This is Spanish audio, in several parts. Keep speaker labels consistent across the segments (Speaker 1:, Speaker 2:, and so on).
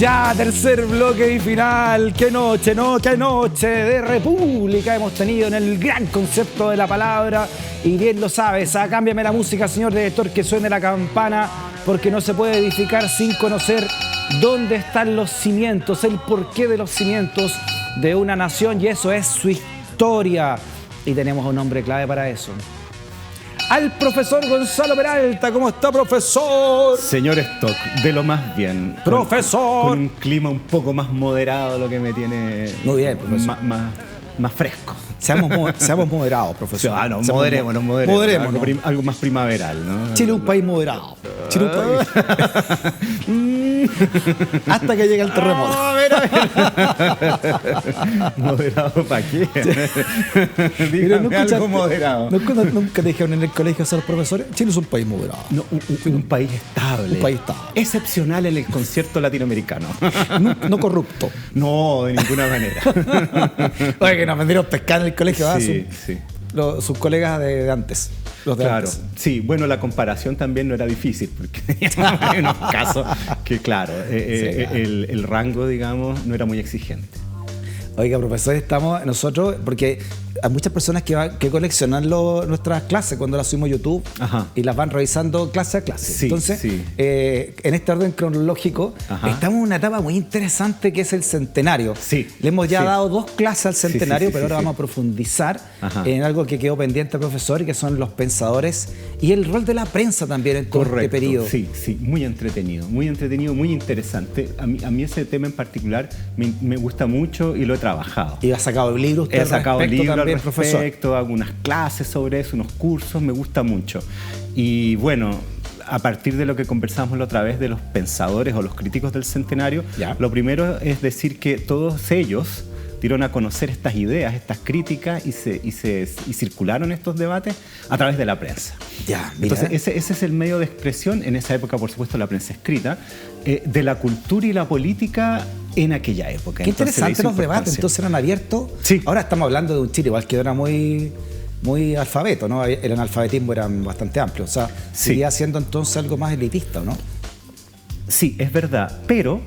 Speaker 1: Ya, tercer bloque y final. Qué noche, ¿no? Qué noche de república hemos tenido en el gran concepto de la palabra. Y bien lo sabes, cámbiame la música, señor director, que suene la campana, porque no se puede edificar sin conocer dónde están los cimientos, el porqué de los cimientos de una nación, y eso es su historia. Y tenemos un hombre clave para eso. Al profesor Gonzalo Peralta. ¿Cómo está, profesor?
Speaker 2: Señor Stock, de lo más bien.
Speaker 1: Profesor.
Speaker 2: Con un clima un poco más moderado, lo que me tiene...
Speaker 1: Muy bien, profesor.
Speaker 2: Más fresco.
Speaker 1: Seamos moderados, profesor.
Speaker 2: No, moderémonos. Algo más primaveral, ¿no?
Speaker 1: Chile es un país moderado. Chile es un país... Hasta que llegue el terremoto.
Speaker 2: A ver. ¿Moderado para qué? Dígame algo moderado.
Speaker 1: Nunca te dijeron en el colegio a los profesores, Chile es un país moderado.
Speaker 2: No, un país estable.
Speaker 1: Un país estable.
Speaker 2: Excepcional en el concierto latinoamericano.
Speaker 1: No corrupto.
Speaker 2: No, de ninguna manera.
Speaker 1: Oye, que nos vendieron pescar en el colegio,
Speaker 2: sí.
Speaker 1: Sus colegas de antes.
Speaker 2: Claro, sí, bueno, la comparación también no era difícil, porque hay unos casos que, claro, el rango, digamos, no era muy exigente.
Speaker 1: Oiga, profesor, estamos nosotros, porque hay muchas personas que coleccionan nuestras clases cuando las subimos a YouTube. Ajá. Y las van revisando clase a clase.
Speaker 2: Sí,
Speaker 1: entonces, en este orden cronológico, estamos en una etapa muy interesante que es el centenario.
Speaker 2: Sí.
Speaker 1: Le hemos ya dado 2 clases al centenario, pero ahora vamos a profundizar en algo que quedó pendiente, profesor, y que son los pensadores y el rol de la prensa también en todo este periodo.
Speaker 2: Sí, muy entretenido, muy interesante. A mí ese tema en particular me gusta mucho y lo he trabajado.
Speaker 1: ¿Y ha sacado libros?
Speaker 2: He sacado libros al respecto,
Speaker 1: profesor.
Speaker 2: algunas clases sobre eso, unos cursos, me gusta mucho. Y bueno, a partir de lo que conversamos la otra vez de los pensadores o los críticos del centenario, lo primero es decir que todos ellos dieron a conocer estas ideas, estas críticas y circularon estos debates a través de la prensa. Entonces ese es el medio de expresión, en esa época por supuesto la prensa escrita, de la cultura y la política en aquella época.
Speaker 1: Qué interesante los debates, entonces eran abiertos.
Speaker 2: Sí.
Speaker 1: Ahora estamos hablando de un Chile igual que era muy alfabeto, ¿no? El analfabetismo era bastante amplio, o sea, seguía siendo entonces algo más elitista, ¿no?
Speaker 2: Sí, es verdad, pero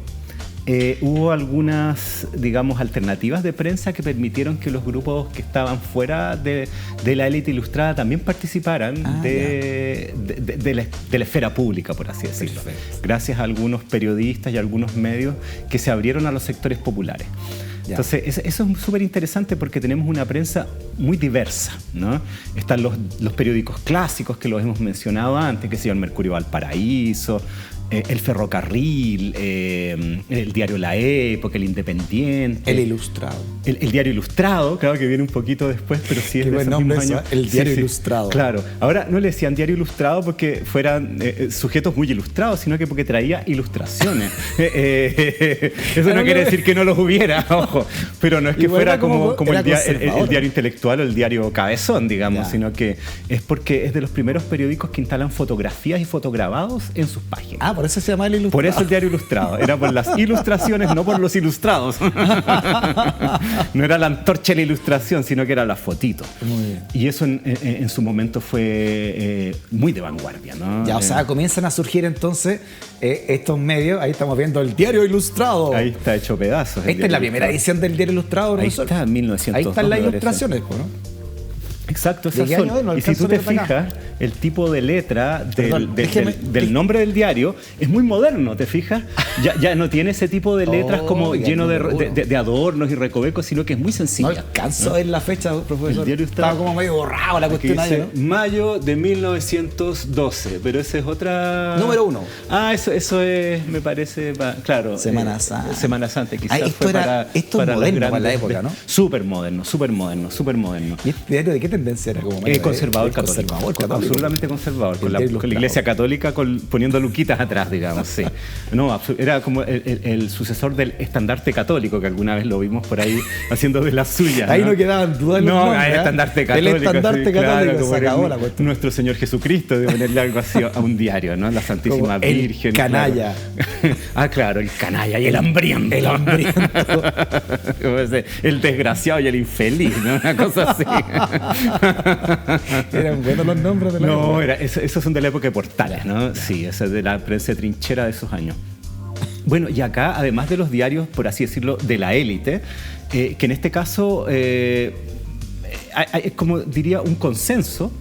Speaker 2: hubo algunas, digamos, alternativas de prensa que permitieron que los grupos que estaban fuera de la élite ilustrada también participaran de la esfera pública, por así decirlo. Perfecto. Gracias a algunos periodistas y a algunos medios que se abrieron a los sectores populares. Entonces, eso es súper interesante porque tenemos una prensa muy diversa, ¿no? Están los periódicos clásicos que los hemos mencionado antes, que se llaman Mercurio Valparaíso, el Ferrocarril, el diario La Época, el Independiente.
Speaker 1: El Ilustrado.
Speaker 2: El diario Ilustrado, claro que viene un poquito después, pero sí es de esos mismos años.
Speaker 1: El diario Ilustrado.
Speaker 2: Claro. Ahora no le decían diario Ilustrado porque fueran sujetos muy ilustrados, sino que porque traía ilustraciones. Eso no quiere decir que no los hubiera, ojo. Pero no es que fuera como el diario intelectual o el diario cabezón, digamos, sino que es porque es de los primeros periódicos que instalan fotografías y fotograbados en sus páginas.
Speaker 1: Por eso se llama el Ilustrado.
Speaker 2: Por eso el diario Ilustrado. Era por las ilustraciones, no por los ilustrados. No era la antorcha de la ilustración, sino que era la fotito.
Speaker 1: Muy bien.
Speaker 2: Y eso en su momento fue muy de vanguardia, ¿no?
Speaker 1: O sea, comienzan a surgir entonces estos medios. Ahí estamos viendo el diario Ilustrado.
Speaker 2: Ahí está hecho pedazos.
Speaker 1: Esta es la primera edición del diario Ilustrado, ¿no?
Speaker 2: Ahí está, en 1902.
Speaker 1: Ahí están las ilustraciones, ¿no?
Speaker 2: Exacto, esas son. Y si tú te fijas, el tipo de letra del nombre del diario es muy moderno, ¿te fijas? Ya no tiene ese tipo de letras como lleno de adornos y recovecos, sino que es muy sencilla.
Speaker 1: No alcanzo a ver la fecha, profesor.
Speaker 2: El diario
Speaker 1: estaba como medio borrado la cuestión ahí, ¿no?
Speaker 2: Mayo de 1912, pero esa es otra...
Speaker 1: Número 1.
Speaker 2: Eso es, me parece, claro.
Speaker 1: Semana Santa.
Speaker 2: Semana Santa, quizás
Speaker 1: esto es moderno para la época, ¿no?
Speaker 2: Súper moderno.
Speaker 1: ¿Y este diario de qué tendencia era? Como
Speaker 2: conservador católico. Absolutamente conservador. Con la Iglesia Católica poniendo luquitas atrás, digamos, sí. No, era como el sucesor del estandarte católico, que alguna vez lo vimos por ahí haciendo de las suyas.
Speaker 1: Ahí no quedaban dudas.
Speaker 2: No, el estandarte católico.
Speaker 1: El estandarte católico se acabó la cuestión.
Speaker 2: Nuestro Señor Jesucristo, de ponerle algo así a un diario, ¿no? La Santísima Virgen.
Speaker 1: El canalla.
Speaker 2: Claro, el canalla y el hambriento.
Speaker 1: El hambriento.
Speaker 2: El desgraciado y el infeliz, ¿no? Una cosa así.
Speaker 1: Eran buenos los nombres de la
Speaker 2: No,
Speaker 1: época.
Speaker 2: esos son de la época de Portales, ¿no? Sí, esa es de la prensa de trinchera de esos años. Bueno, y acá, además de los diarios, por así decirlo, de la élite, que en este caso hay, como diría, un consenso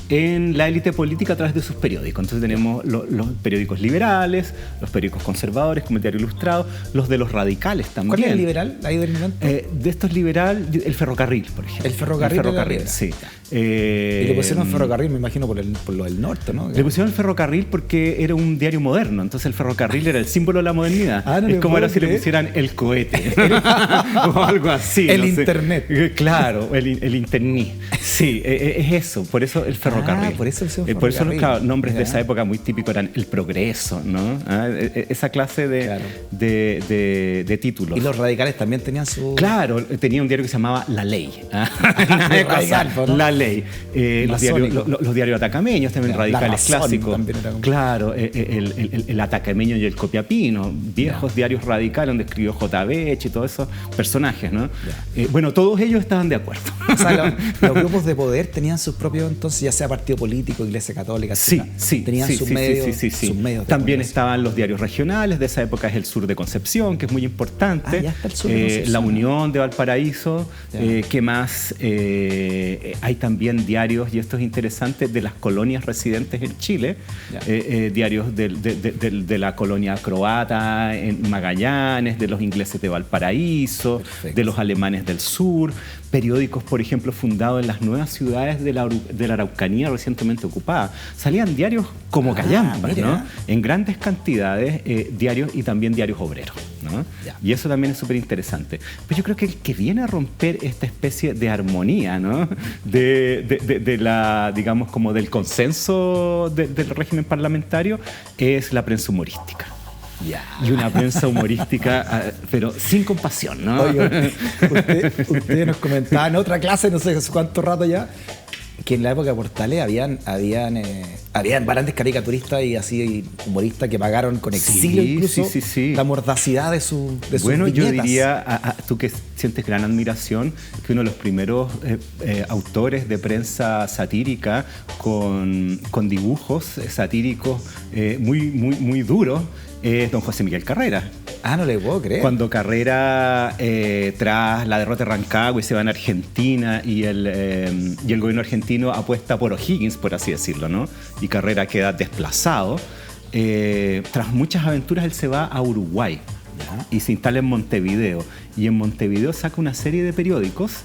Speaker 2: en la élite política a través de sus periódicos. Entonces tenemos los periódicos liberales, los periódicos conservadores, como el Diario Ilustrado, los de los radicales también.
Speaker 1: ¿Cuál es el liberal ahí del momento?
Speaker 2: De estos liberal, el Ferrocarril, por ejemplo.
Speaker 1: El Ferrocarril,
Speaker 2: sí.
Speaker 1: Y le pusieron Ferrocarril, me imagino, por lo del norte, ¿no?
Speaker 2: Le pusieron el Ferrocarril porque era un diario moderno, entonces el ferrocarril era el símbolo de la modernidad. Es como ahora si le pusieran el cohete o algo así.
Speaker 1: El internet.
Speaker 2: Claro, el internet. Sí, es eso, por eso el ferrocarril.
Speaker 1: Por eso
Speaker 2: por eso los nombres de esa época muy típicos eran el progreso, ¿no? Esa clase de títulos.
Speaker 1: Y los radicales también tenían su...
Speaker 2: Claro, tenía un diario que se llamaba La Ley.
Speaker 1: Radical, ¿no?
Speaker 2: La Ley. Los diarios atacameños, también radicales clásicos. También claro, el atacameño y el copiapino, viejos diarios radicales donde escribió J. Bech y todos esos personajes, ¿no? Bueno, todos ellos estaban de acuerdo.
Speaker 1: O sea, los grupos de poder tenían sus propios, entonces, ya sea partido político, iglesia católica, tenían sus medios.
Speaker 2: También estaban los diarios regionales, de esa época es el Sur de Concepción, que es muy importante.
Speaker 1: Ya está el Sur de Concepción.
Speaker 2: La Unión de Valparaíso, ¿qué más? Hay también diarios, y esto es interesante, de las colonias residentes en Chile, diarios de la colonia croata en Magallanes, de los ingleses de Valparaíso, de los alemanes del sur, periódicos, por ejemplo, fundados en las nuevas ciudades de la Araucanía recientemente ocupada. Salían diarios como callampas, ¿no? En grandes cantidades, diarios y también diarios obreros, ¿no? Y eso también es súper interesante. Pero yo creo que el que viene a romper esta especie de armonía, ¿no? de la, digamos, como del consenso del régimen parlamentario es la prensa humorística. Y una prensa humorística, pero sin compasión, ¿no?
Speaker 1: Oye, usted nos comentaba en otra clase, no sé cuánto rato ya, que en la época de Portales habían grandes caricaturistas y así humoristas que pagaron con exilio incluso la mordacidad de sus
Speaker 2: bueno,
Speaker 1: viñetas.
Speaker 2: Yo diría, tú que sientes gran admiración, que uno de los primeros autores de prensa satírica con dibujos satíricos muy duros es don José Miguel Carrera.
Speaker 1: No le puedo creer.
Speaker 2: Cuando Carrera, tras la derrota de Rancagua, se va a Argentina y el gobierno argentino apuesta por O'Higgins, por así decirlo, ¿no? Y Carrera queda desplazado. Tras muchas aventuras, él se va a Uruguay y se instala en Montevideo. Y en Montevideo saca una serie de periódicos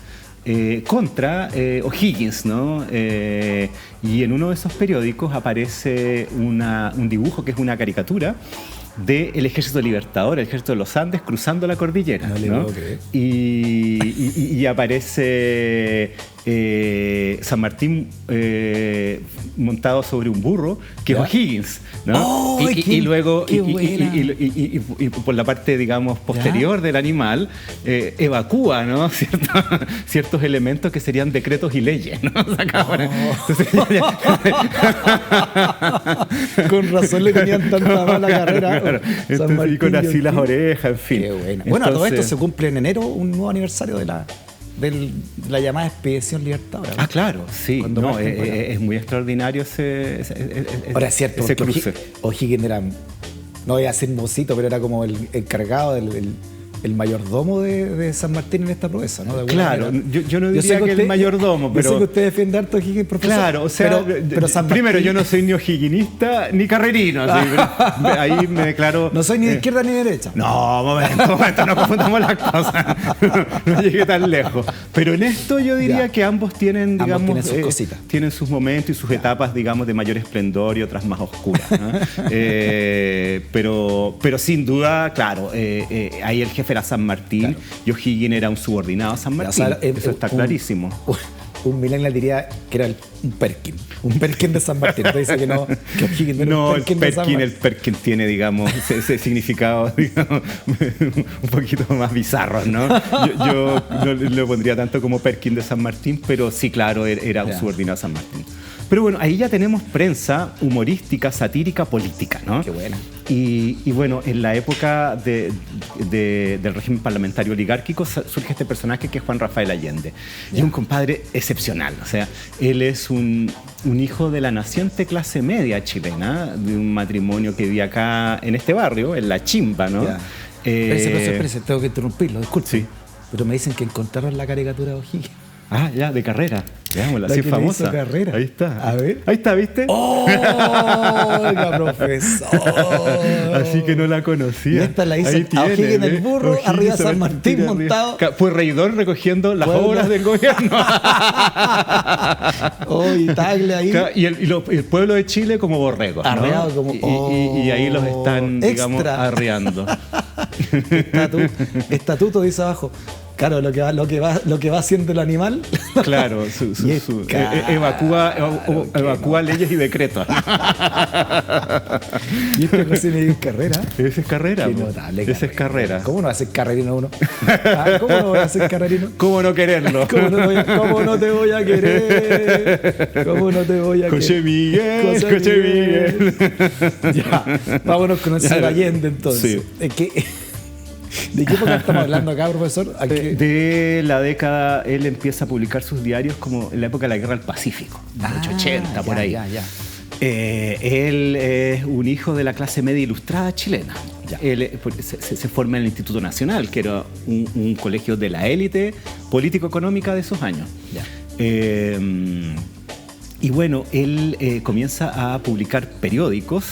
Speaker 2: contra O'Higgins, ¿no? Y en uno de esos periódicos aparece un dibujo que es una caricatura del Ejército Libertador, el Ejército de los Andes cruzando la cordillera,
Speaker 1: ¿no?
Speaker 2: ¿no? Y aparece San Martín montado sobre un burro, que es O'Higgins, ¿no? Y luego y por la parte, digamos, posterior del animal evacúa, ¿no? Ciertos elementos que serían decretos y leyes, ¿no? Entonces,
Speaker 1: con razón le tenían tanta mala carrera.
Speaker 2: Claro. Entonces, y con así las orejas, en fin.
Speaker 1: Qué buena. Bueno, a todo esto se cumple en enero un nuevo aniversario de la llamada Expedición Libertadora, ¿no?
Speaker 2: Claro, sí. No, es muy extraordinario
Speaker 1: Ahora es cierto,
Speaker 2: ese cruce.
Speaker 1: O'Higgins era, no voy a decir mocito, pero era como el encargado el mayordomo de San Martín en esta proeza, ¿no?
Speaker 2: Claro, yo no diría que el mayordomo, pero...
Speaker 1: Yo sé que usted defiende harto a O'Higgins, profesor.
Speaker 2: Claro, o sea, pero primero, yo no soy ni o'higginista ni carrerino, ahí me declaro...
Speaker 1: No soy ni de izquierda ni de derecha.
Speaker 2: No, momento, no confundamos las cosas. No llegué tan lejos. Pero en esto yo diría que ambos tienen, digamos...
Speaker 1: Tienen sus cositas.
Speaker 2: Tienen sus momentos y sus etapas, digamos, de mayor esplendor y otras más oscuras, ¿no? Pero sin duda, claro, ahí el jefe era San Martín, y O'Higgins era un subordinado a San Martín. O sea, eso está clarísimo.
Speaker 1: Un millennial diría que era un Perkin de San Martín. Entonces dice que O'Higgins no era un Perkin de San Martín.
Speaker 2: El Perkin tiene, digamos, ese significado, digamos, un poquito más bizarro, ¿no? Yo no lo pondría tanto como Perkin de San Martín, pero sí, claro, era un subordinado a San Martín. Pero bueno, ahí ya tenemos prensa humorística, satírica, política, ¿no?
Speaker 1: Qué buena.
Speaker 2: Y bueno, en la época del régimen parlamentario oligárquico surge este personaje que es Juan Rafael Allende. Y es un compadre excepcional. O sea, él es un hijo de la naciente clase media chilena, de un matrimonio que vivía acá en este barrio, en La Chimba, ¿no?
Speaker 1: Espérese, tengo que interrumpirlo, disculpe.
Speaker 2: Sí.
Speaker 1: Pero me dicen que encontraron la caricatura de O'Higgins.
Speaker 2: Ah, ya, de Carrera. Veámosla, así famosa.
Speaker 1: Hizo Carrera.
Speaker 2: Ahí está.
Speaker 1: A ver.
Speaker 2: Ahí está, ¿viste?
Speaker 1: ¡Oh! ¡Oiga, profesor!
Speaker 2: Así que no la conocía.
Speaker 1: Y esta la hizo a O'Higgins en el burro, arriba San Martín montado.
Speaker 2: Fue reidor recogiendo las obras del gobierno.
Speaker 1: Y Tagle ahí.
Speaker 2: Y el pueblo de Chile como borregos, ¿no?
Speaker 1: Arreado como...
Speaker 2: y ahí los están, digamos, arreando.
Speaker 1: Estatuto dice abajo. Claro, lo que va haciendo el animal.
Speaker 2: Claro, evacúa leyes y decretos.
Speaker 1: Y este recién es Carrera.
Speaker 2: Ese es Carrera.
Speaker 1: Qué notable.
Speaker 2: Ese es Carrera.
Speaker 1: ¿Cómo no va a ser carrerino uno? ¿Cómo no voy a ser carrerino?
Speaker 2: ¿Cómo no quererlo?
Speaker 1: ¿Cómo no te voy a querer? ¿Cómo no te voy a querer?
Speaker 2: José Miguel.
Speaker 1: Ya, vámonos con el señor Allende entonces.
Speaker 2: Sí.
Speaker 1: ¿De qué época estamos hablando acá, profesor?
Speaker 2: De la década, él empieza a publicar sus diarios como en la época de la Guerra del Pacífico, 1880, por ahí. Él es un hijo de la clase media ilustrada chilena. Él se forma en el Instituto Nacional, que era un colegio de la élite político-económica de esos años. Y bueno, él comienza a publicar periódicos.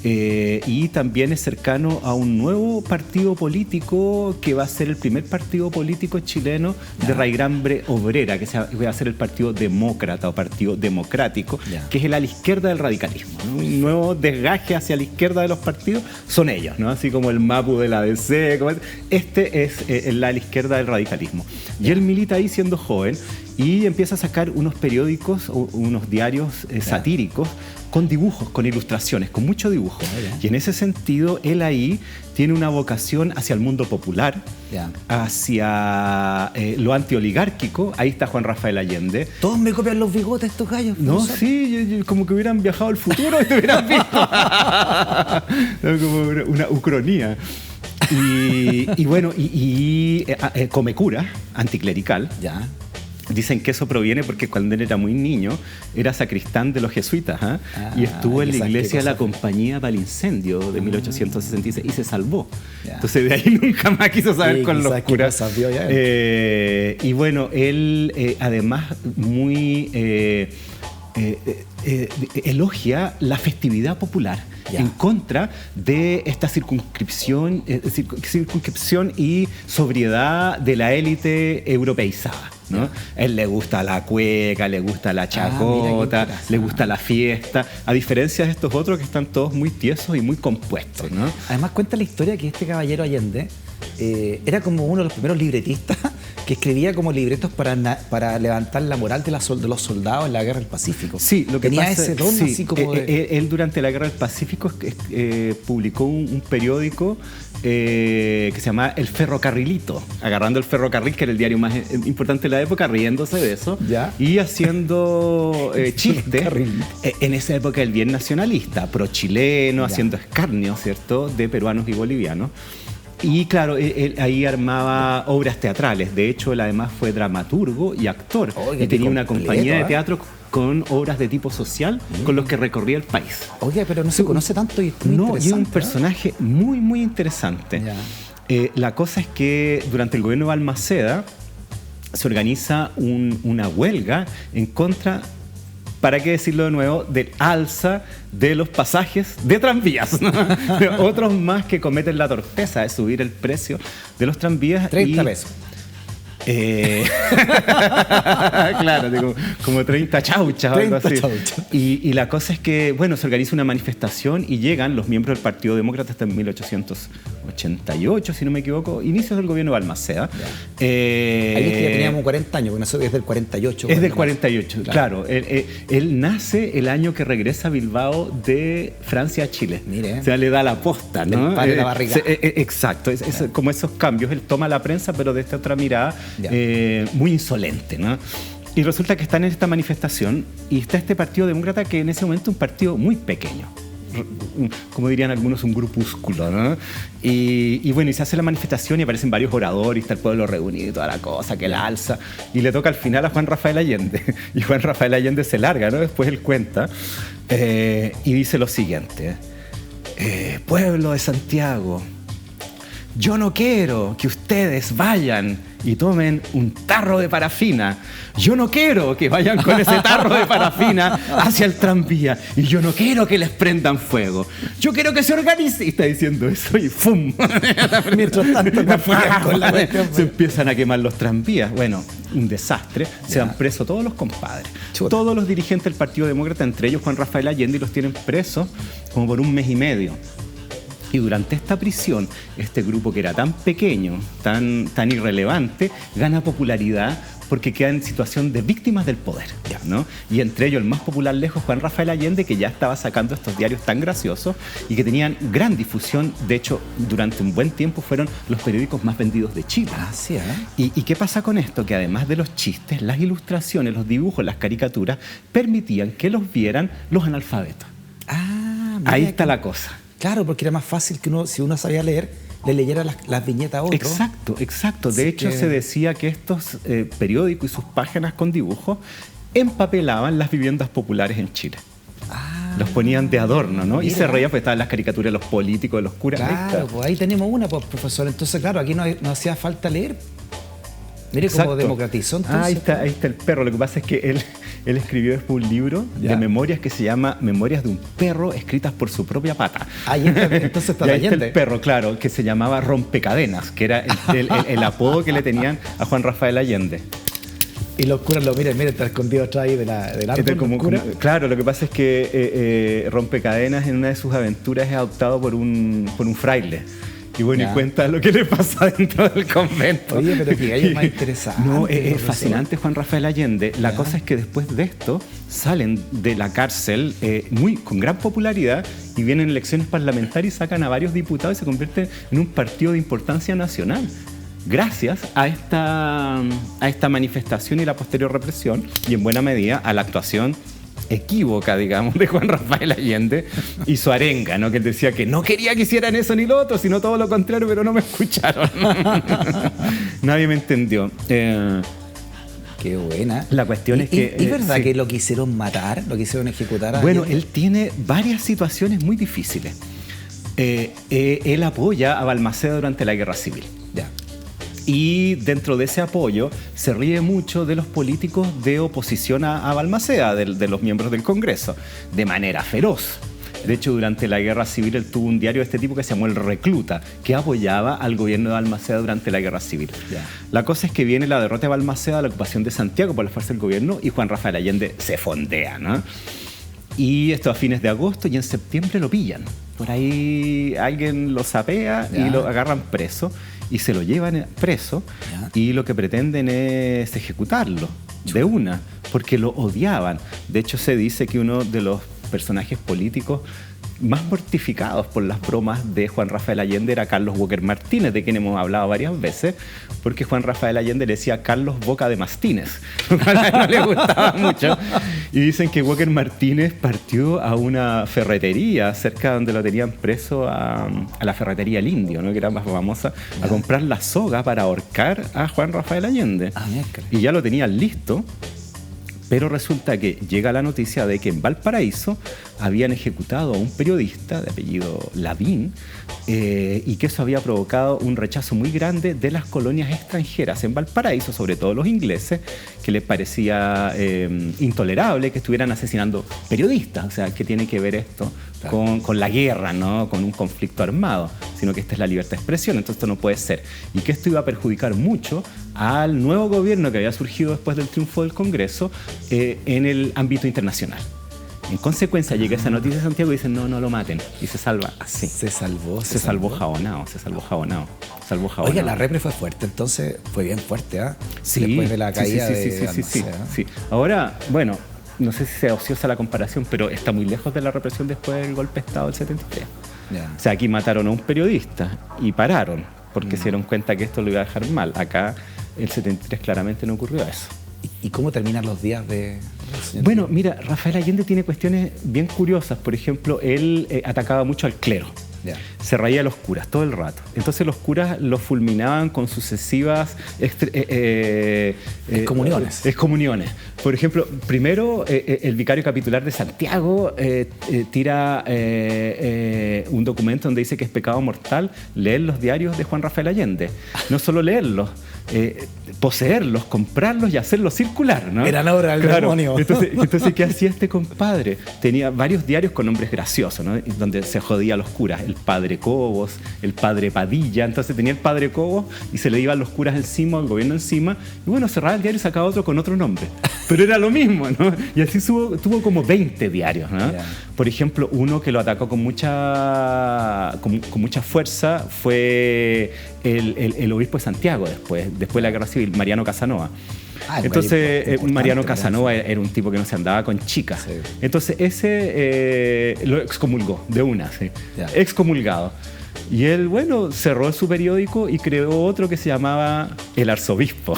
Speaker 2: Y también es cercano a un nuevo partido político que va a ser el primer partido político chileno de raigambre obrera, que va a ser el Partido Demócrata o Partido Democrático, que es el ala izquierda del radicalismo, ¿no? Un nuevo desgaje hacia la izquierda de los partidos son ellos, ¿no? Así como el MAPU de la DC, este es el ala izquierda del radicalismo. Y él milita ahí siendo joven y empieza a sacar unos periódicos, unos diarios satíricos, con dibujos, con ilustraciones, con mucho dibujo. Y en ese sentido, él ahí tiene una vocación hacia el mundo popular, hacia lo antioligárquico. Ahí está Juan Rafael Allende.
Speaker 1: Todos me copian los bigotes estos gallos.
Speaker 2: No, sí, como que hubieran viajado al futuro y te hubieran visto. Como una ucronía. Y bueno, come cura, anticlerical. Dicen que eso proviene porque cuando él era muy niño era sacristán de los jesuitas, y estuvo en la iglesia de la Compañía para el Incendio de 1866 y se salvó. Entonces de ahí nunca más quiso saber con los curas. Y bueno, él además muy elogia la festividad popular en contra de esta circunscripción y sobriedad de la élite europeizada, ¿no? Él le gusta la cueca, le gusta la chacota, le gusta la fiesta, a diferencia de estos otros que están todos muy tiesos y muy compuestos, ¿no?
Speaker 1: Además cuenta la historia que este caballero Allende era como uno de los primeros libretistas que escribía como libretos para levantar la moral de los soldados en la Guerra del Pacífico.
Speaker 2: Sí, lo que
Speaker 1: tenía
Speaker 2: pasa,
Speaker 1: ese don así como
Speaker 2: él durante la Guerra del Pacífico publicó un periódico que se llama El Ferrocarrilito, agarrando el ferrocarril, que era el diario más importante de la época, riéndose de eso y haciendo chistes. En esa época él bien nacionalista, pro-chileno, haciendo escarnio, ¿cierto?, de peruanos y bolivianos. Y claro, él ahí armaba obras teatrales. De hecho, él además fue dramaturgo y actor. Y tenía una compañía de teatro con obras de tipo social con los que recorría el país.
Speaker 1: Oye, pero no se conoce tanto y es muy interesante.
Speaker 2: Y es un personaje muy, muy interesante. La cosa es que durante el gobierno de Balmaceda se organiza una huelga en contra, ¿para qué decirlo de nuevo?, del alza de los pasajes de tranvías, ¿no? Otros más que cometen la torpeza de subir el precio de los tranvías.
Speaker 1: 30 pesos.
Speaker 2: Claro, como 30 chauchas o algo así. Y la cosa es que, bueno, se organiza una manifestación y llegan los miembros del Partido Demócrata hasta 1888, si no me equivoco, inicios del gobierno de Balmaceda.
Speaker 1: Ahí es que ya teníamos 40 años, porque es del 48.
Speaker 2: Es del 48, claro. Él nace el año que regresa a Bilbao de Francia a Chile.
Speaker 1: Mire.
Speaker 2: O sea, le da la posta, ¿no?
Speaker 1: Le pare la barriga.
Speaker 2: Exacto, como esos cambios. Él toma la prensa, pero de esta otra mirada muy insolente, ¿no? Y resulta que están en esta manifestación y está este Partido Demócrata, que en ese momento es un partido muy pequeño. como dirían algunos, un grupúsculo, ¿no? Y bueno, y se hace la manifestación y aparecen varios oradores, está el pueblo reunido y toda la cosa, que la alza, y le toca al final a Juan Rafael Allende, y Juan Rafael Allende se larga, ¿no? Después él cuenta, y dice lo siguiente: pueblo de Santiago, yo no quiero que ustedes vayan y tomen un tarro de parafina. Yo no quiero que vayan con ese tarro de parafina hacia el tranvía. Y yo no quiero que les prendan fuego. Yo quiero que se organice. Y está diciendo eso y ¡fum!
Speaker 1: Mientras tanto, con la
Speaker 2: se empiezan a quemar los tranvías. Bueno, un desastre. Se dan presos todos los compadres.
Speaker 1: Chuta.
Speaker 2: Todos los dirigentes del Partido Demócrata, entre ellos Juan Rafael Allende, y los tienen presos como por 1 mes y medio. Y durante esta prisión, este grupo que era tan pequeño, tan irrelevante, gana popularidad porque queda en situación de víctimas del poder, ¿no? Y entre ellos el más popular lejos, Juan Rafael Allende, que ya estaba sacando estos diarios tan graciosos y que tenían gran difusión. De hecho, durante un buen tiempo fueron los periódicos más vendidos de Chile.
Speaker 1: Ah, sí, ¿eh?
Speaker 2: ¿Y qué pasa con esto? Que además de los chistes, las ilustraciones, los dibujos, las caricaturas, permitían que los vieran los analfabetos.
Speaker 1: Ah,
Speaker 2: Ahí está la cosa.
Speaker 1: Claro, porque era más fácil que uno, si uno sabía leer, le leyera las viñetas a otro.
Speaker 2: Exacto. De hecho, se decía que estos periódicos y sus páginas con dibujos empapelaban las viviendas populares en Chile. Los ponían de adorno, ¿no?
Speaker 1: Mira.
Speaker 2: Y se reían, pues estaban las caricaturas de los políticos, de los curas.
Speaker 1: Claro, pues ahí tenemos una, pues, profesor. Entonces, claro, aquí no hacía falta leer. Mire cómo democratizó, entonces.
Speaker 2: Ahí está el perro. Lo que pasa es que él escribió después un libro de memorias que se llama Memorias de un perro escritas por su propia pata.
Speaker 1: Ahí está, entonces está
Speaker 2: Allende.
Speaker 1: Allende.
Speaker 2: El perro, claro, que se llamaba Rompecadenas, que era el apodo que le tenían a Juan Rafael Allende.
Speaker 1: Y los curas lo miren, está escondido atrás ahí del árbol.
Speaker 2: Claro, lo que pasa es que Rompecadenas en una de sus aventuras es adoptado por un fraile. Y bueno, y cuenta lo que le pasa dentro del convento.
Speaker 1: Oye, pero que hay más interesante.
Speaker 2: No, es fascinante Juan Rafael Allende. La cosa es que después de esto salen de la cárcel con gran popularidad y vienen elecciones parlamentarias y sacan a varios diputados y se convierten en un partido de importancia nacional. Gracias a esta manifestación y la posterior represión, y en buena medida a la actuación equívoca, digamos, de Juan Rafael Allende y su arenga, ¿no? Que él decía que no quería que hicieran eso ni lo otro, sino todo lo contrario, pero no me escucharon. Nadie me entendió.
Speaker 1: Qué buena.
Speaker 2: La cuestión es que...
Speaker 1: ¿Es verdad que lo quisieron matar? ¿Lo quisieron ejecutar?
Speaker 2: Bueno, él tiene varias situaciones muy difíciles. Él apoya a Balmaceda durante la Guerra Civil.
Speaker 1: Ya.
Speaker 2: Y dentro de ese apoyo se ríe mucho de los políticos de oposición a Balmaceda, de los miembros del Congreso, de manera feroz. De hecho, durante la Guerra Civil él tuvo un diario de este tipo que se llamó El Recluta, que apoyaba al gobierno de Balmaceda durante la Guerra Civil. Yeah. La cosa es que viene la derrota de Balmaceda, la ocupación de Santiago por la fuerza del gobierno, y Juan Rafael Allende se fondea, ¿no? Y esto a fines de agosto, y en septiembre lo pillan. Por ahí alguien lo sapea y lo agarran preso. Y se lo llevan preso y lo que pretenden es ejecutarlo de una, porque lo odiaban. De hecho, se dice que uno de los personajes políticos más mortificados por las bromas de Juan Rafael Allende era Carlos Walker Martínez, de quien hemos hablado varias veces, porque Juan Rafael Allende le decía Carlos Boca de Mastines, lo cual a él no le gustaba mucho. Y dicen que Walker Martínez partió a una ferretería cerca donde lo tenían preso, a la ferretería El Indio, ¿no? Que era más famosa, a comprar la soga para ahorcar a Juan Rafael Allende. Y ya lo tenían listo. Pero resulta que llega la noticia de que en Valparaíso habían ejecutado a un periodista de apellido Lavín y que eso había provocado un rechazo muy grande de las colonias extranjeras en Valparaíso, sobre todo los ingleses, que les parecía intolerable que estuvieran asesinando periodistas. O sea, ¿qué tiene que ver esto con la guerra, ¿no? Con un conflicto armado? Sino que esta es la libertad de expresión, entonces esto no puede ser. Y que esto iba a perjudicar mucho al nuevo gobierno que había surgido después del triunfo del Congreso en el ámbito internacional. En consecuencia, llega esa noticia de Santiago y dicen, no lo maten. Y se salva así.
Speaker 1: Se salvó
Speaker 2: jabonao.
Speaker 1: Oiga, la repre fue fuerte, entonces fue bien fuerte, ¿ah?
Speaker 2: Sí.
Speaker 1: Después de la caída
Speaker 2: sí. Ahora, bueno, no sé si sea ociosa la comparación, pero está muy lejos de la represión después del golpe de Estado del 73. O sea, aquí mataron a un periodista y pararon, porque se dieron cuenta que esto lo iba a dejar mal. Acá, el 73 claramente no ocurrió eso.
Speaker 1: ¿Y cómo terminan los días de
Speaker 2: Bueno, mira, Rafael Allende tiene cuestiones bien curiosas. Por ejemplo, él atacaba mucho al clero.
Speaker 1: Ya.
Speaker 2: Se reía a los curas todo el rato. Entonces los curas los fulminaban con sucesivas excomuniones. Por ejemplo, primero el vicario capitular de Santiago tira un documento donde dice que es pecado mortal leer los diarios de Juan Rafael Allende. No solo leerlos, poseerlos, comprarlos y hacerlos circular, ¿no?
Speaker 1: Era la obra del demonio.
Speaker 2: Entonces, ¿qué hacía este compadre? Tenía varios diarios con nombres graciosos, ¿no? Donde se jodía a los curas. El padre Cobos, el padre Padilla. Entonces tenía el padre Cobos y se le iban los curas encima, el gobierno encima. Y bueno, cerraba el diario y sacaba otro con otro nombre. Pero era lo mismo, ¿no? Y así tuvo como 20 diarios, ¿no? Yeah. Por ejemplo, uno que lo atacó con mucha fuerza fue el obispo de Santiago después de la Guerra Civil, Mariano Casanova. Entonces, Mariano Casanova era un tipo que no se andaba con chicas. Sí. Entonces, ese lo excomulgó de una, ¿sí? Yeah. Excomulgado. Y él, bueno, cerró su periódico y creó otro que se llamaba El Arzobispo.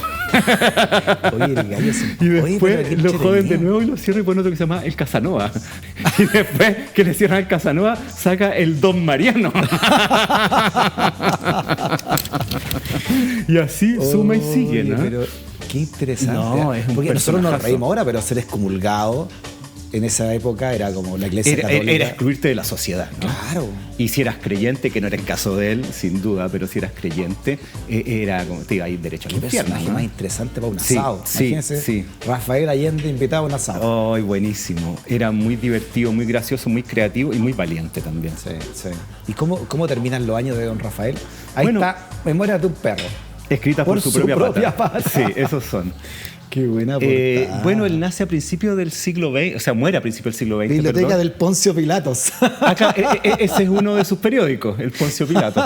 Speaker 2: Y después lo joden de nuevo y lo cierra y pone otro que se llama El Casanova. Y después que le cierran el Casanova, saca el Don Mariano. Y así suma y sigue, ¿no?
Speaker 1: Pero qué interesante.
Speaker 2: No, es un
Speaker 1: porque nosotros nos reímos ahora, pero ser excomulgado en esa época era como la iglesia católica.
Speaker 2: Era excluirte de la sociedad, ¿no?
Speaker 1: Claro.
Speaker 2: Y si eras creyente, que no era el caso de él, sin duda, pero si eras creyente, era como te iba a ir derecho al infierno.
Speaker 1: Personaje, ¿no? Más interesante para un
Speaker 2: sí,
Speaker 1: asado.
Speaker 2: Imagínense,
Speaker 1: sí. Rafael Allende invitado a un asado.
Speaker 2: ¡Ay, buenísimo! Era muy divertido, muy gracioso, muy creativo y muy valiente también.
Speaker 1: Sí, sí. ¿Y cómo terminan los años de don Rafael? Ahí está, Memorias de un perro.
Speaker 2: Escrita por su propia pata. Sí, esos son.
Speaker 1: Qué buena portada.
Speaker 2: Bueno, él nace a principios del siglo XX, o sea, muere a principios del siglo XX.
Speaker 1: Biblioteca del Poncio Pilatos.
Speaker 2: Acá, ese es uno de sus periódicos, el Poncio Pilatos.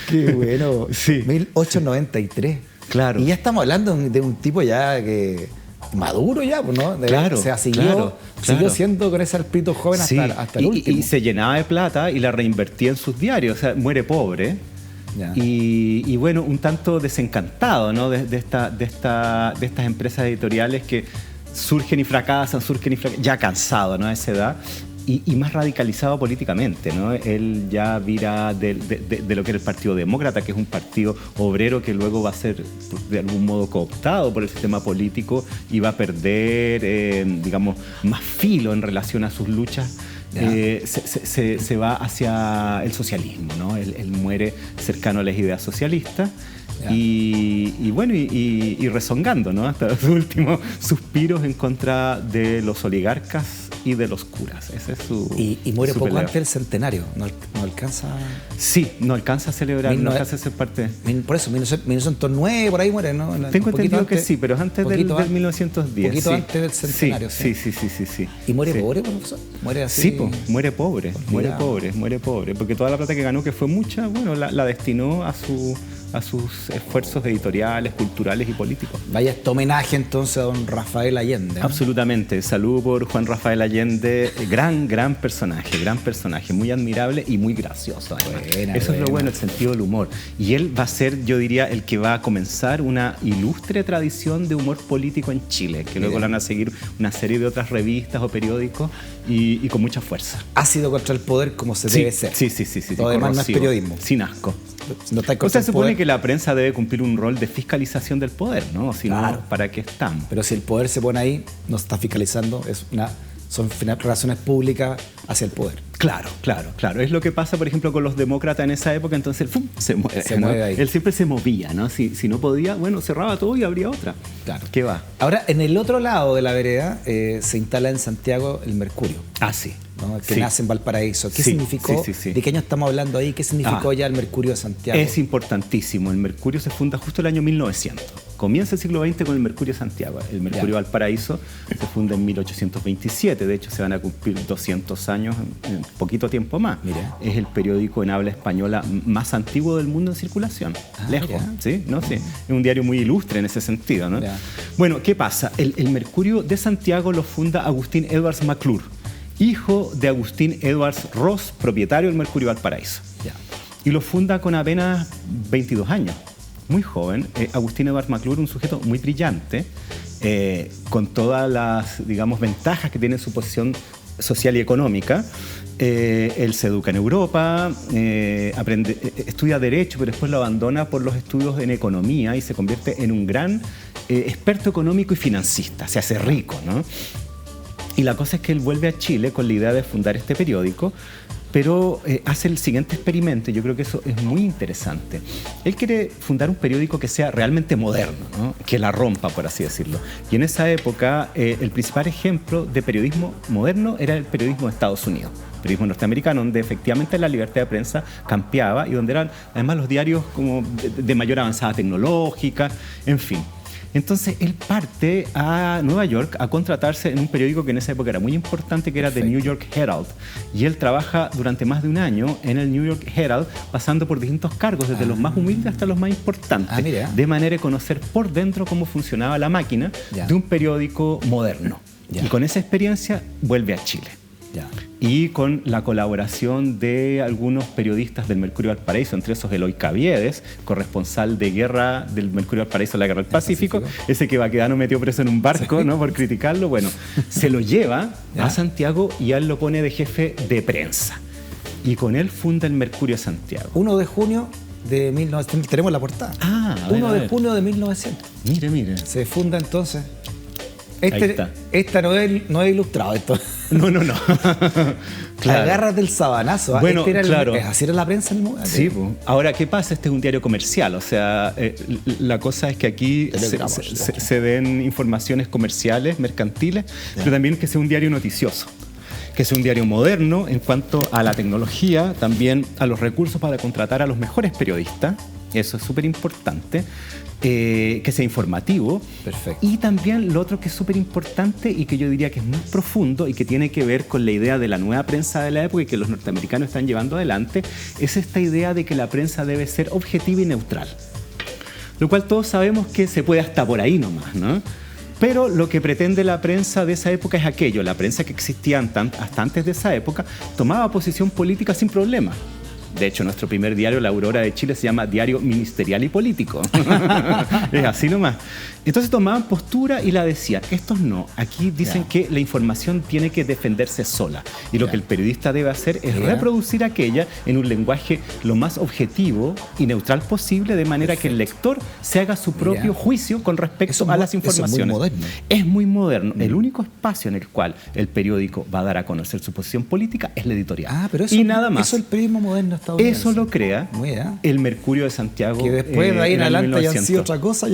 Speaker 1: Qué bueno.
Speaker 2: Sí.
Speaker 1: 1893.
Speaker 2: Claro.
Speaker 1: Y ya estamos hablando de un tipo ya que maduro ya, ¿no?
Speaker 2: Claro.
Speaker 1: O sea, siguió siendo con ese espíritu joven hasta el último.
Speaker 2: Y se llenaba de plata y la reinvertía en sus diarios, o sea, muere pobre. Y bueno, un tanto desencantado, ¿no? de estas empresas editoriales que surgen y fracasan, ya cansado, ¿no? A esa edad y más radicalizado políticamente, ¿no? Él ya vira de lo que era el Partido Demócrata, que es un partido obrero que luego va a ser de algún modo cooptado por el sistema político y va a perder, digamos, más filo en relación a sus luchas. Se va hacia el socialismo, ¿no? Él muere cercano a las ideas socialistas y bueno, y rezongando, ¿no? Hasta sus últimos suspiros en contra de los oligarcas y de los curas. Ese es su
Speaker 1: y muere su poco pelea. Antes del centenario, no alcanza.
Speaker 2: Sí, no alcanza a celebrar, no alcanza a ser parte.
Speaker 1: Por eso, 1909 por ahí muere, ¿no?
Speaker 2: Tengo entendido antes, que sí, pero es antes del 1910.
Speaker 1: Un poquito antes del centenario.
Speaker 2: Sí.
Speaker 1: ¿Y muere pobre, profesor? ¿Muere así?
Speaker 2: Sí, muere pobre, porque toda la plata que ganó, que fue mucha, bueno, la destinó a sus esfuerzos editoriales, culturales y políticos.
Speaker 1: Vaya este homenaje entonces a don Rafael Allende, ¿no?
Speaker 2: Absolutamente. Salud por Juan Rafael Allende. Gran personaje, muy admirable y muy gracioso. Eso es lo bueno, el sentido del humor. Y él va a ser, yo diría, el que va a comenzar una ilustre tradición de humor político en Chile, que luego van a seguir una serie de otras revistas o periódicos y con mucha fuerza.
Speaker 1: Ácido contra el poder como se debe ser.
Speaker 2: Sí.
Speaker 1: Todo demás no es periodismo.
Speaker 2: Sin asco. O sea, se supone que la prensa debe cumplir un rol de fiscalización del poder, ¿no? Si no, ¿para qué están?
Speaker 1: Pero si el poder se pone ahí, no se está fiscalizando, son relaciones públicas hacia el poder.
Speaker 2: Claro. Es lo que pasa, por ejemplo, con los demócratas en esa época, entonces ¡fum! Se mueve ahí. Él siempre se movía, ¿no? Si no podía, bueno, cerraba todo y abría otra.
Speaker 1: Claro.
Speaker 2: ¿Qué va?
Speaker 1: Ahora, en el otro lado de la vereda se instala en Santiago el Mercurio.
Speaker 2: Ah, sí.
Speaker 1: ¿No? Que nace en Valparaíso. ¿Qué significó?
Speaker 2: Sí.
Speaker 1: ¿De qué año estamos hablando ahí? ¿Qué significó ya el Mercurio de Santiago?
Speaker 2: Es importantísimo. El Mercurio se funda justo el año 1900. Comienza el siglo XX con el Mercurio de Santiago. El Mercurio Valparaíso se funda en 1827. De hecho, se van a cumplir 200 años en poquito tiempo más.
Speaker 1: Mira.
Speaker 2: Es el periódico en habla española más antiguo del mundo en circulación. Lejos. ¿Sí? Es un diario muy ilustre en ese sentido, ¿no? Bueno, ¿qué pasa? El Mercurio de Santiago lo funda Agustín Edwards McClure, hijo de Agustín Edwards Ross, propietario del Mercurio Valparaíso. Y lo funda con apenas 22 años. Agustín Edward McClure, un sujeto muy brillante, con todas las, digamos, ventajas que tiene su posición social y económica. Él se educa en Europa, estudia Derecho, pero después lo abandona por los estudios en Economía y se convierte en un gran experto económico y financista, se hace rico, ¿no? Y la cosa es que él vuelve a Chile con la idea de fundar este periódico, pero hace el siguiente experimento, y yo creo que eso es muy interesante. Él quiere fundar un periódico que sea realmente moderno, ¿no? Que la rompa, por así decirlo. Y en esa época, el principal ejemplo de periodismo moderno era el periodismo de Estados Unidos, el periodismo norteamericano, donde efectivamente la libertad de prensa campeaba y donde eran además los diarios como de mayor avanzada tecnológica, en fin. Entonces él parte a Nueva York a contratarse en un periódico que en esa época era muy importante, que era The New York Herald. Y él trabaja durante más de un año en el New York Herald, pasando por distintos cargos, desde los más humildes hasta los más importantes, de manera de conocer por dentro cómo funcionaba la máquina de un periódico moderno. Y con esa experiencia vuelve a Chile. Y con la colaboración de algunos periodistas del Mercurio de Valparaíso, entre esos Eloy Caviedes, corresponsal de guerra del Mercurio de Valparaíso en la Guerra del Pacífico, ese que Baquedano metió preso en un barco, ¿no? Por criticarlo. Bueno, se lo lleva a Santiago y a él lo pone de jefe de prensa. Y con él funda el Mercurio de Santiago.
Speaker 1: 1 de junio de 1900. Tenemos la portada. 1 de junio de 1900.
Speaker 2: Mire.
Speaker 1: Se funda entonces. Esta no es ilustrado, esto.
Speaker 2: No.
Speaker 1: Claro. Agárrate el sabanazo.
Speaker 2: Bueno, claro.
Speaker 1: Así era la prensa en el momento.
Speaker 2: Sí, pues. Ahora, ¿qué pasa? Este es un diario comercial. O sea, la cosa es que aquí se den informaciones comerciales, mercantiles, pero también que sea un diario noticioso. Que sea un diario moderno en cuanto a la tecnología, también a los recursos para contratar a los mejores periodistas. Eso es súper importante. Que sea informativo.
Speaker 1: Perfecto.
Speaker 2: Y también lo otro que es súper importante y que yo diría que es muy profundo y que tiene que ver con la idea de la nueva prensa de la época y que los norteamericanos están llevando adelante, es esta idea de que la prensa debe ser objetiva y neutral. Lo cual todos sabemos que se puede hasta por ahí nomás, ¿no? Pero lo que pretende la prensa de esa época es aquello. La prensa que existía hasta antes de esa época tomaba posición política sin problema. De hecho, nuestro primer diario, La Aurora de Chile, se llama Diario Ministerial y Político. Es así nomás. Entonces tomaban postura y la decían. Estos no. Aquí dicen que la información tiene que defenderse sola. Y lo que el periodista debe hacer es reproducir aquella en un lenguaje lo más objetivo y neutral posible, de manera que el lector se haga su propio juicio con respecto a las informaciones.
Speaker 1: Es muy moderno.
Speaker 2: Es muy moderno. El único espacio en el cual el periódico va a dar a conocer su posición política es la editorial.
Speaker 1: Pero eso,
Speaker 2: y nada más.
Speaker 1: Eso el periodismo moderno.
Speaker 2: Eso lo crea el Mercurio de Santiago.
Speaker 1: Que después de ahí en adelante ya han sido otra cosa.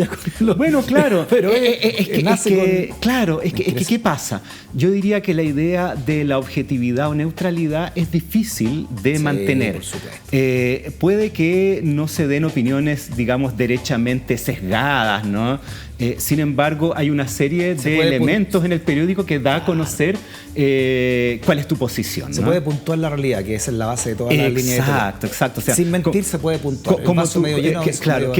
Speaker 2: Bueno, claro.
Speaker 1: Pero
Speaker 2: ¿qué pasa? Yo diría que la idea de la objetividad o neutralidad es difícil de mantener.
Speaker 1: Por supuesto.
Speaker 2: Puede que no se den opiniones, digamos, derechamente sesgadas, ¿no? Sin embargo, hay una serie de elementos en el periódico que da a conocer cuál es tu posición, ¿no?
Speaker 1: Se puede puntuar la realidad, que esa es la base de toda la línea de
Speaker 2: Exacto. O sea,
Speaker 1: sin mentir se puede puntuar.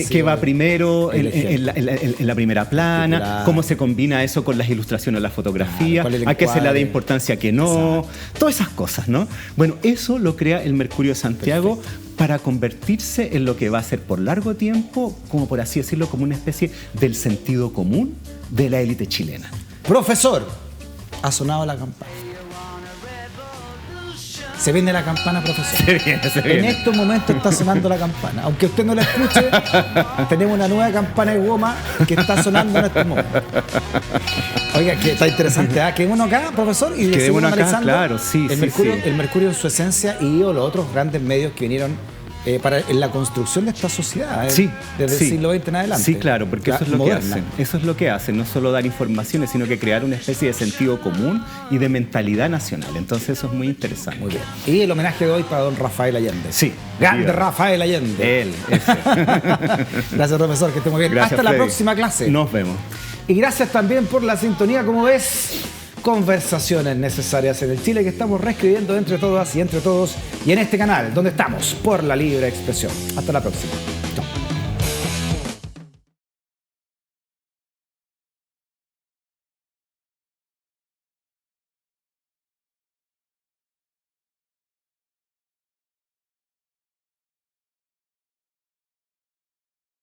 Speaker 2: ¿Qué va primero en la primera plana? ¿Cómo se combina eso con las ilustraciones, la fotografía? ¿A qué se le da importancia que no? Exacto. Todas esas cosas, ¿no? Bueno, eso lo crea el Mercurio de Santiago. Perfecto. Para convertirse en lo que va a ser por largo tiempo, como por así decirlo, como una especie del sentido común de la élite chilena.
Speaker 1: Profesor, ha sonado la campana. Se viene la campana, profesor.
Speaker 2: Se viene.
Speaker 1: En estos momentos está sonando la campana. Aunque usted no la escuche, tenemos una nueva campana de goma que está sonando en estos momentos. Oiga, que está interesante. Quedémonos acá, profesor, y seguimos analizando
Speaker 2: claro, sí,
Speaker 1: el Mercurio en su esencia y los otros grandes medios que vinieron en la construcción de esta sociedad desde el siglo XX en adelante.
Speaker 2: Sí, claro, porque eso es lo que hacen. Eso es lo que hacen, no solo dar informaciones, sino que crear una especie de sentido común y de mentalidad nacional. Entonces eso es muy interesante.
Speaker 1: Muy bien. Y el homenaje de hoy para don Rafael Allende.
Speaker 2: Sí.
Speaker 1: Grande Rafael Allende.
Speaker 2: Él, ese.
Speaker 1: Gracias, profesor, que esté muy bien.
Speaker 2: Gracias,
Speaker 1: hasta
Speaker 2: Freddy.
Speaker 1: La próxima clase.
Speaker 2: Nos vemos.
Speaker 1: Y gracias también por la sintonía, como ves. Conversaciones necesarias en el Chile que estamos reescribiendo entre todas y entre todos y en este canal donde estamos por la libre expresión. Hasta la próxima. Chao.